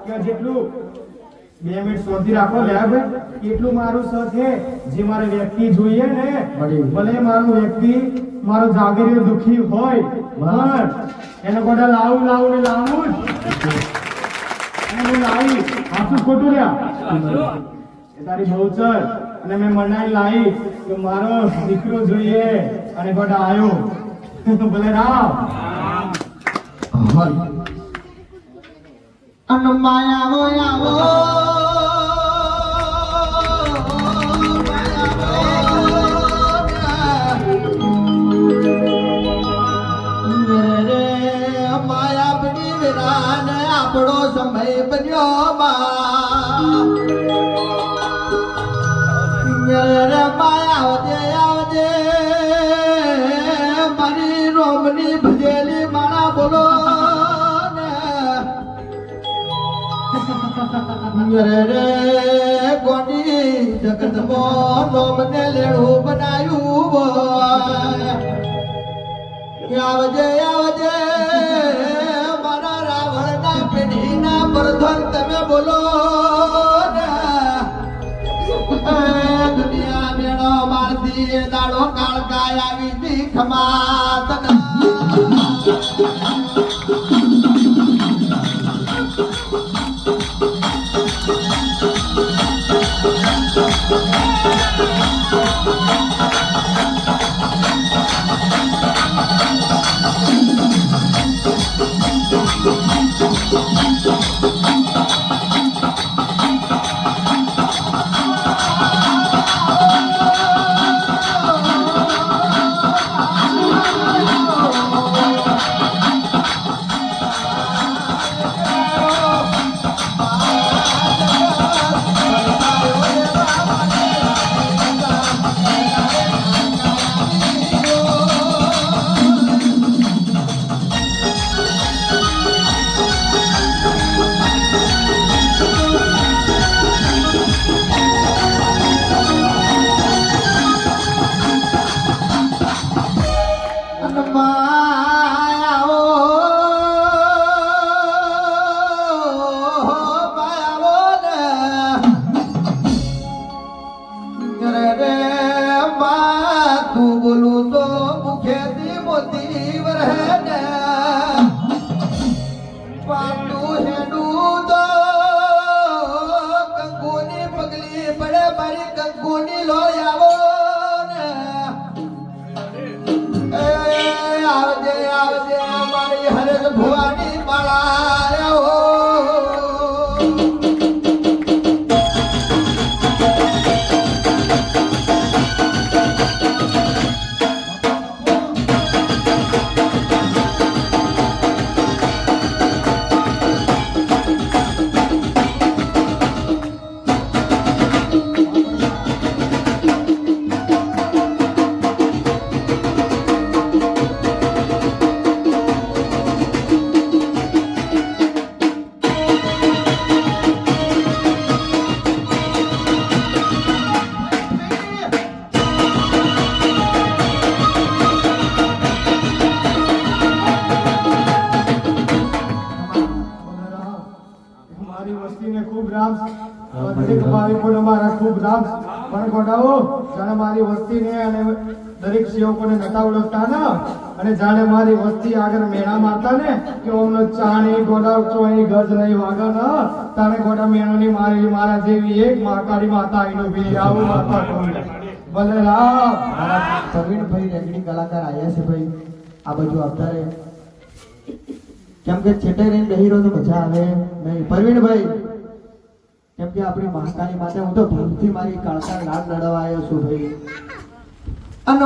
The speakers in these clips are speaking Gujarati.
કે જેટલું 2 મિનિટ શાંતિ રાખો લે ભાઈ એટલું મારું સ છે જે મારે વ્યક્તિ જોઈએ ને ભલે મારું વ્યક્તિ મારો જાગીર દુખી હોય પણ એને બધા લાવું ને લાવું અને લાવી આખું ખોટું રહ્યા એ તારી બહુચર અને મેં મનાઈ લાવી કે મારો દીકરો જોઈએ અને બધા આવ્યો ભલે રામ અન માયા આવો માયા બની વિરાન આપણો સમય બન્યો માયા આવજે મારી રોમની ભજેલી માળા બોલો રે ગોડી જગતમાં નોમને લેણું બનાયું આવજે મારા રાવણના પેઢીના પ્રધાન તમે બોલો દુનિયા મેળો મારતી દાડો કાળકાય આવી ભીખ માતના મારી વસ્તીને અને દરેક સેવકોને નતા ઓળખતા ને અને જાણે મારી વસ્તી આગળ મેળા મારતા ને કે ઓમનો ચાણી ગોડા ચોઈ ગજ નહીં વાગા ને તાણે ગોડા મેણોની મારી મારા જેવી એક કાળી માતા આઈનો ભી આવું માતા કોણ ભલે રામ પ્રવીણભાઈ રેગડી કલાકાર આયા છે ભાઈ આ બાજુ આવતા રહે કેમ કે છેટે રહીને બેહી રહ્યો તો મજા આવે નહીં પ્રવીણભાઈ કેમ કે આપણી મહાકાળી માટે હું તો ભૂલથી મારી કાળકા લાડ લડવા આવ્યો છું ભાઈ અને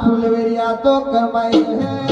ફૂલવેરિયા તો કમાઈ હે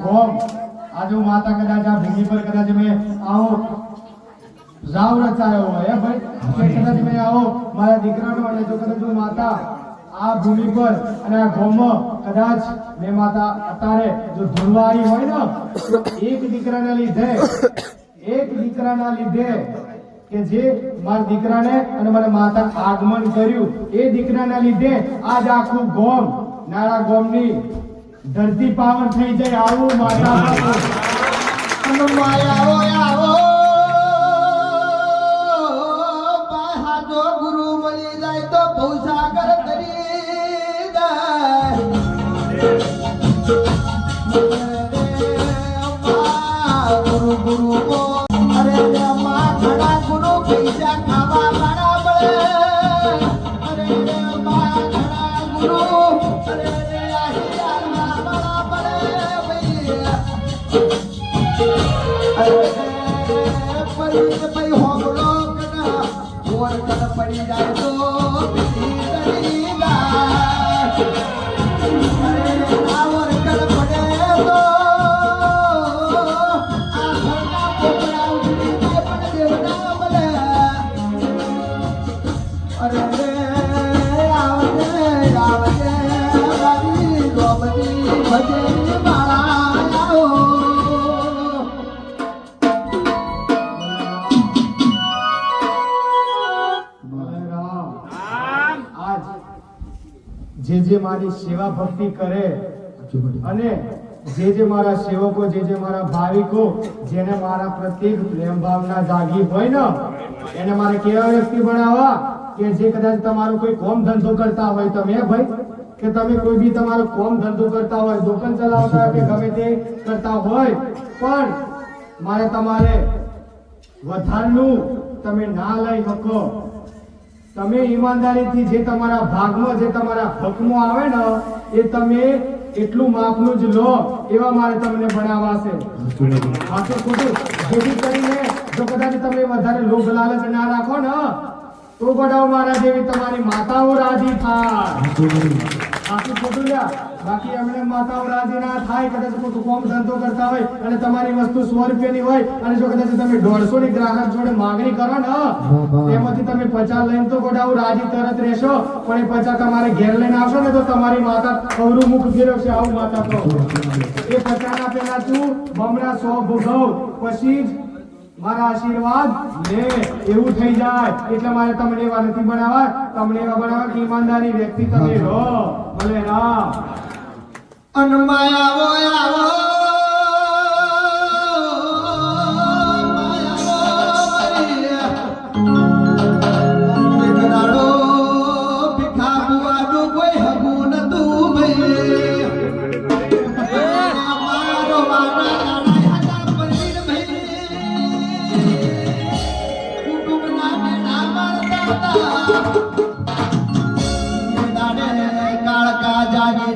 ગોમ આજે હું માતા કદાચ આ ભૂમિ પર કદાચ મેં આવો રાવ રચાયો હોય હે ભાઈ કે કદાચ મેં આવો મારા દીકરાનો અને જો કદાચ હું માતા આ ભૂમિ પર અને આ ગોમમાં કદાચ મેં માતા અત્યારે જો ધૂળવા આવી હોય ને તો એક દીકરાના લીધે કે જે મારા દીકરાને અને મારા માતા આગમન કર્યું એ દીકરાના લીધે આજ આખું ગોમ નાળા ગોમની ધરતી પાવન થઈ જાય આવું માતા આવો હાથો ગુરુ મળી જાય તો ભવસાગર તરી જાય ગુરુ ગુરુ અરે અમ્મા ઘણા ગુરુ પૈસા ખાવા ઘણા મળે અરે અમ્મા ઘણા ગુરુ અરે આશીર્વાદ ઘણા મળે ભાઈ હોગળો કના ઓર કદ પડી જાય તો પીડી જાય અરે આવર કદ પડે તો આ ઘરના પોપડા ઉડી જાય પણ દેવના મળે અરે આવજે મારી રોમની ભજેની માળા આવો જે મારી સેવા ભક્તિ કરે અને જે મારા સેવકો જે મારા ભાવિકો જેને મારા પ્રત્યેક પ્રેમ ભાવના જાગી હોય ને એને મારે કેવા વ્યક્તિ બનાવવા કે જે કદાચ તમારો કોઈ કોમ ધંધો કરતા હોય તમે ભાઈ કે તમે કોઈ બી તમારો કોમ ધંધો કરતા હોય દુકાન ચલાવતા હોય કે ગમે તે કરતા હોય પણ મારે તમારે વધારનું તમે ના લઈ શકો તમે ઈમાનદારીથી જે તમારા ભાગમાં જે તમારા હકમાં આવે ને એ તમે એટલું માપનું જ લો એવા મારે તમને બનાવવા છે સાચું ખોટું જેથી કરીને જો કદાચ તમે વધારે લોભ લાલચ ના રાખો ને તો ગોડાઓ મારા જેવી તમારી માતાઓ રાજી થાય સાચું ખોટું લ્યા બાકી એમને માતાઓ રાજી ના થાય કદાચ કોઈ કોમ ધંધો કરતા હોય અને તમારી વસ્તુ 100 રૂપિયાની હોય અને જો કદાચ તમે 150 ની ગ્રાહક જોડે માંગણી કરો ને તેમાંથી તમે 50 લઈને તો ગોડાઓ રાજી તરત રહેશો પણ એ 50 તમારે ઘેર લઈને આવશો ને તો તમારી માતા અવરું મુખ ફેરવશે આવું માતા કહો એ 50 ના પહેલા તું બમણા 100 ભોગવ પછી જ મારા આશીર્વાદ લે એવું થઈ જાય એટલે મારે તમને એવા નથી બનાવવા તમને એવા બનાવવા કે ઈમાનદારી વ્યક્તિ તમે રહો ભલે રામ અનમાયા આવો જાગી